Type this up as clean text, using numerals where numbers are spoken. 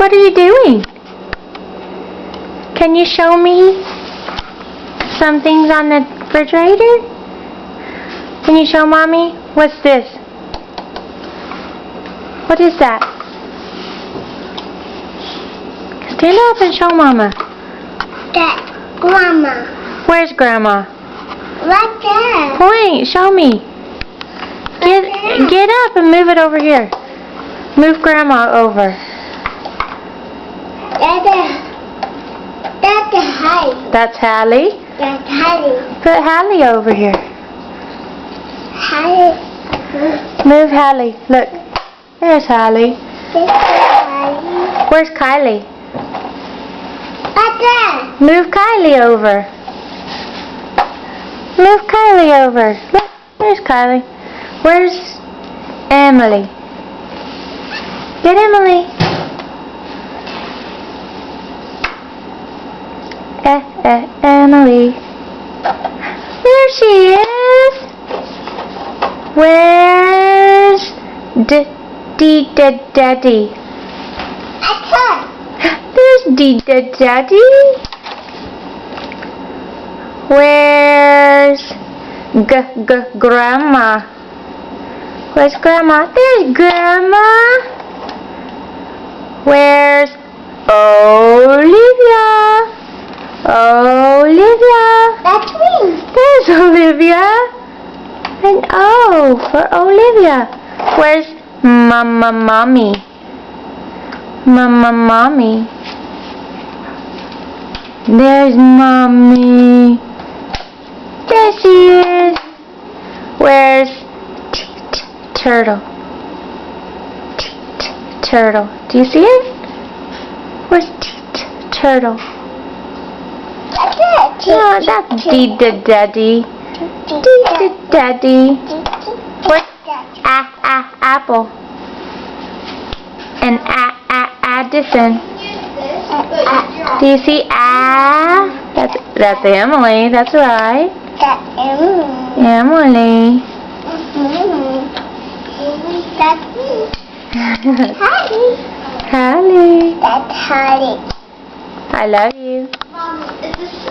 What are you doing? Can you show me some things on the refrigerator? Can you show Mommy? What's this? What is that? Stand up and show Mama. That Grandma. Where's Grandma? Right there. Point. Show me. Get up and move it over here. Move Grandma over. That's Hallie. That's Hallie. That's Hallie. Put Hallie over here. Hallie. Move Hallie. Look. There's Hallie. This is Hallie. Where's Kylie? Right there. Move Kylie over. Move Kylie over. Look. There's Kylie. Where's Emily? Get Emily. Emily. There she is. Where's Daddy? That's her. There's Daddy. Where's Grandma? Where's Grandma? There's Grandma. Where's Olivia? Olivia. That's me. There's Olivia. And O for Olivia. Where's Mommy? Mommy. There's Mommy. There she is. Where's Turtle? Turtle. Do you see it? Where's Turtle? That's it. Oh, that's Daddy. Daddy. Where's Apple? And Addison. Do you see That's Emily. That's right. That's Emily. Emily. That's me. Hallie. Hallie. That's Hallie. I love you. Mom, is this